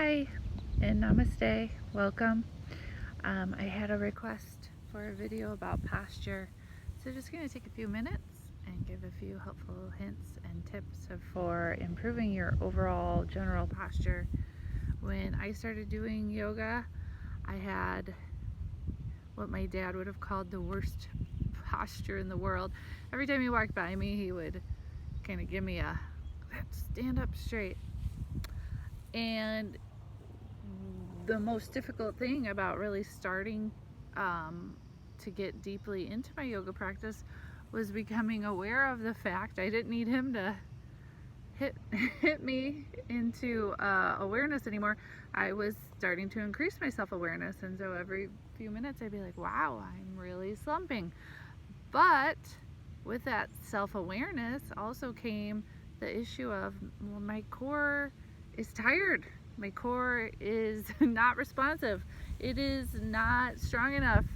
Hi and namaste. Welcome. I had a request for a video about posture, so just going to take a few minutes and give a few helpful hints and tips for improving your overall general posture. When I started doing yoga, I had what my dad would have called the worst posture in the world. Every time he walked by me, he would kind of give me a stand up straight. And the most difficult thing about really starting to get deeply into my yoga practice was becoming aware of the fact I didn't need him to hit me into awareness anymore. I was starting to increase my self-awareness, and so every few minutes I'd be like, wow, I'm really slumping. But with that self-awareness also came the issue of, well, my core is tired. My core is not responsive. It is not strong enough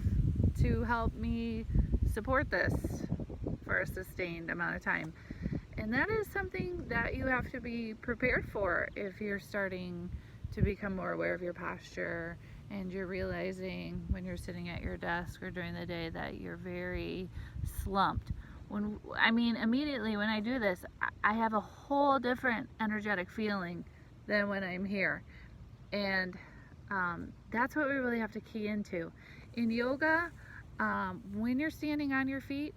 to help me support this for a sustained amount of time. And that is something that you have to be prepared for if you're starting to become more aware of your posture and you're realizing when you're sitting at your desk or during the day that you're very slumped. Immediately when I do this, I have a whole different energetic feeling than when I'm here. And that's what we really have to key into. In yoga, when you're standing on your feet,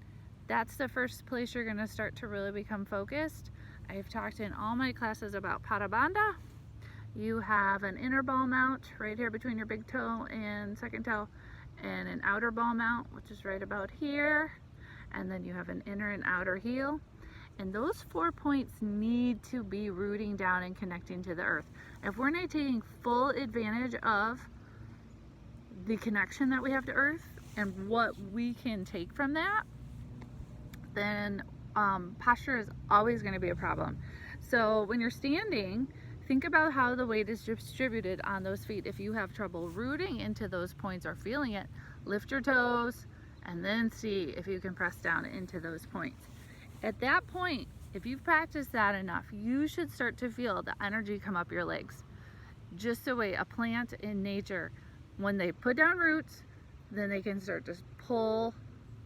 that's the first place you're going to start to really become focused. I've talked in all my classes about Pada Bandha. You have an inner ball mount right here between your big toe and second toe, and an outer ball mount, which is right about here. And then you have an inner and outer heel. And those 4 points need to be rooting down and connecting to the earth. If we're not taking full advantage of the connection that we have to earth and what we can take from that, then posture is always going to be a problem. So when you're standing, think about how the weight is distributed on those feet. If you have trouble rooting into those points or feeling it, lift your toes and then see if you can press down into those points. At that point, if you've practiced that enough, you should start to feel the energy come up your legs. Just the way a plant in nature, when they put down roots, then they can start to pull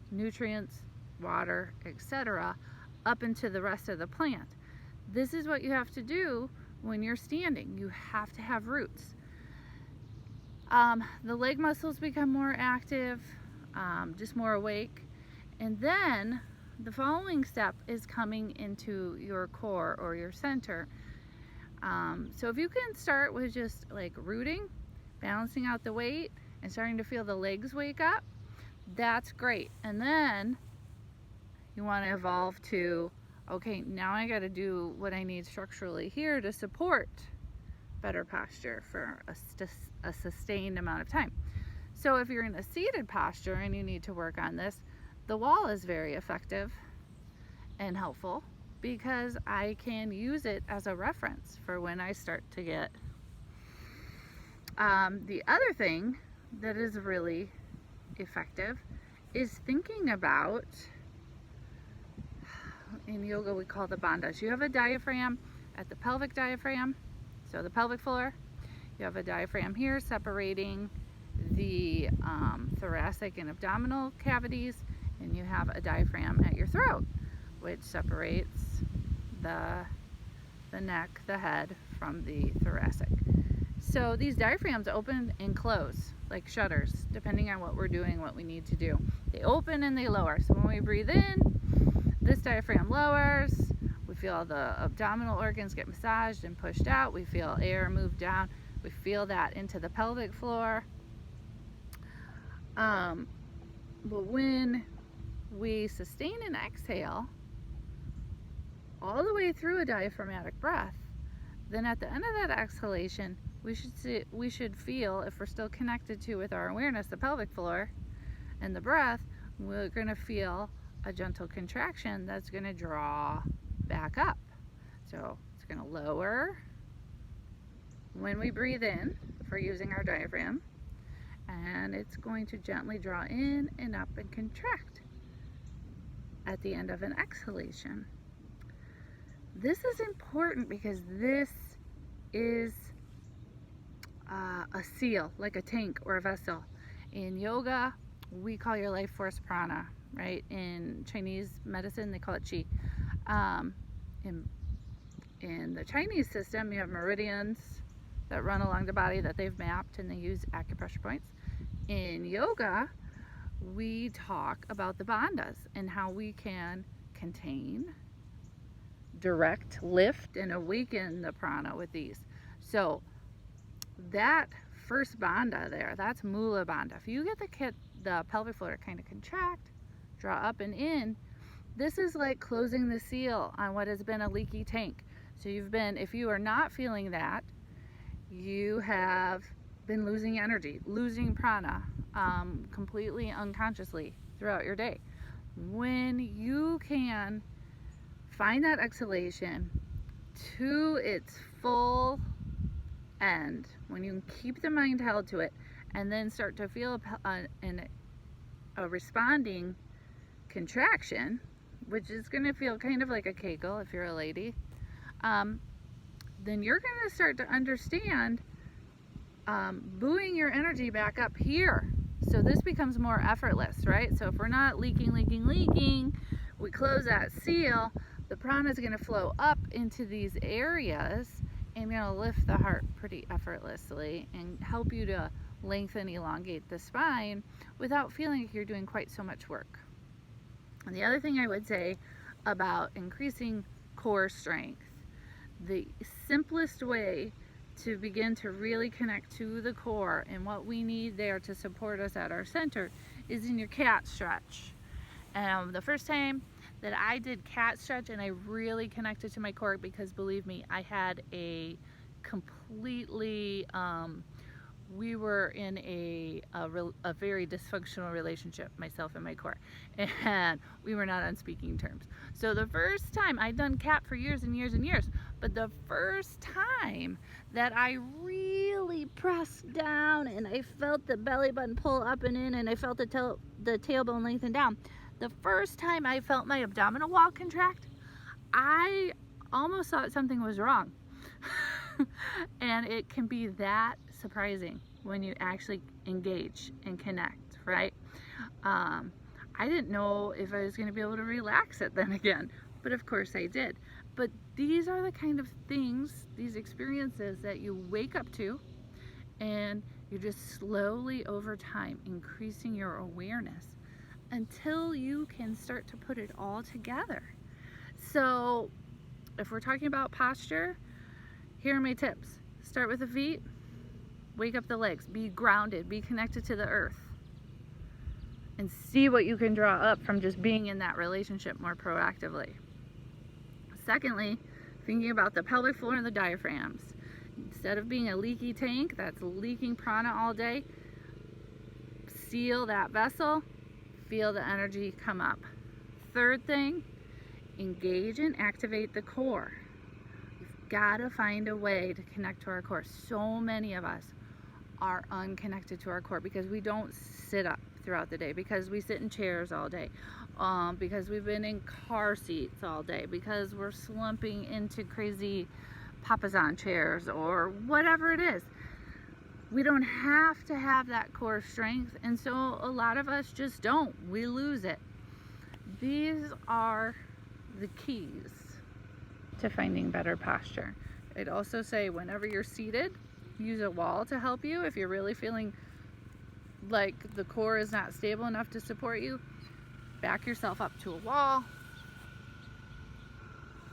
nutrients, water, etc. up into the rest of the plant. This is what you have to do when you're standing. You have to have roots. The leg muscles become more active, just more awake, and then the following step is coming into your core or your center. So if you can start with just like rooting, balancing out the weight, and starting to feel the legs wake up, that's great. And then you want to evolve to, okay, now I got to do what I need structurally here to support better posture for a sustained amount of time. So if you're in a seated posture and you need to work on this, the wall is very effective and helpful because I can use it as a reference for when I start to get. The other thing that is really effective is thinking about, in yoga we call the bandhas. You have a diaphragm at the pelvic diaphragm, so the pelvic floor. You have a diaphragm here separating the thoracic and abdominal cavities, and you have a diaphragm at your throat, which separates the neck, the head, from the thoracic. So these diaphragms open and close like shutters, depending on what we're doing, what we need to do. They open and they lower. So when we breathe in, this diaphragm lowers. We feel the abdominal organs get massaged and pushed out. We feel air move down. We feel that into the pelvic floor. But when we sustain and exhale all the way through a diaphragmatic breath, then at the end of that exhalation, we should feel, if we're still connected to with our awareness, the pelvic floor and the breath, we're going to feel a gentle contraction that's going to draw back up. So it's going to lower when we breathe in, if we're using our diaphragm, and it's going to gently draw in and up and contract at the end of an exhalation. This is important because this is a seal, like a tank or a vessel. In yoga, we call your life force prana, right? In Chinese medicine, they call it qi. In the Chinese system, you have meridians that run along the body that they've mapped, and they use acupressure points. In yoga, we talk about the bandhas and how we can contain, direct, lift, and awaken the prana with these. So that first bandha there, that's Mula Bandha. If you get the pelvic floor to kind of contract, draw up and in, this is like closing the seal on what has been a leaky tank. So if you are not feeling that, you have been losing energy, losing prana, completely unconsciously throughout your day. When you can find that exhalation to its full end, when you keep the mind held to it, and then start to feel a responding contraction, which is going to feel kind of like a kegel if you're a lady, then you're going to start to understand buoying your energy back up here. So this becomes more effortless, right? So if we're not leaking, we close that seal, the prana is going to flow up into these areas and going to lift the heart pretty effortlessly and help you to lengthen, elongate the spine without feeling like you're doing quite so much work. And the other thing I would say about increasing core strength, the simplest way to begin to really connect to the core and what we need there to support us at our center is in your cat stretch. The first time that I did cat stretch and I really connected to my core, because believe me, I had a completely we were in a very dysfunctional relationship, myself and my core, and we were not on speaking terms. So the first time, I'd done cat for years and years and years, but the first time that I really pressed down and I felt the belly button pull up and in, and I felt the tailbone lengthen down, the first time I felt my abdominal wall contract, I almost thought something was wrong. And it can be that surprising when you actually engage and connect, right? I didn't know if I was going to be able to relax it then again, but of course I did. But these are the kind of things, these experiences that you wake up to, and you're just slowly over time increasing your awareness until you can start to put it all together. So if we're talking about posture, here are my tips. Start with the feet, wake up the legs, be grounded, be connected to the earth, and see what you can draw up from just being in that relationship more proactively. Secondly, thinking about the pelvic floor and the diaphragms. Instead of being a leaky tank that's leaking prana all day, seal that vessel, feel the energy come up. Third thing, engage and activate the core. We've got to find a way to connect to our core. So many of us are unconnected to our core because we don't sit up throughout the day, because we sit in chairs all day, because we've been in car seats all day, because we're slumping into crazy papasan chairs or whatever it is. We don't have to have that core strength, and so a lot of us just don't. We lose it. These are the keys to finding better posture. I'd also say whenever you're seated, use a wall to help you. If you're really feeling like the core is not stable enough to support you, back yourself up to a wall.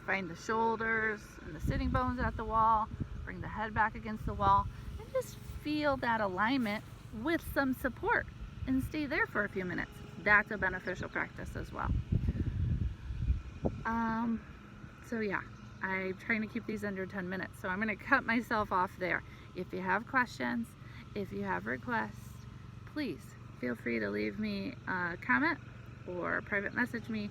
Find the shoulders and the sitting bones at the wall. Bring the head back against the wall and just feel that alignment with some support, and stay there for a few minutes. That's a beneficial practice as well. So yeah, I'm trying to keep these under 10 minutes, so I'm going to cut myself off there. If you have questions, if you have requests, please feel free to leave me a comment or private message me.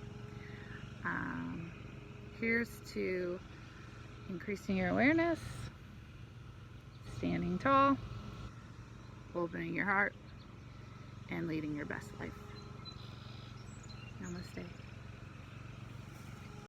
Here's to increasing your awareness, standing tall, opening your heart, and leading your best life. Namaste.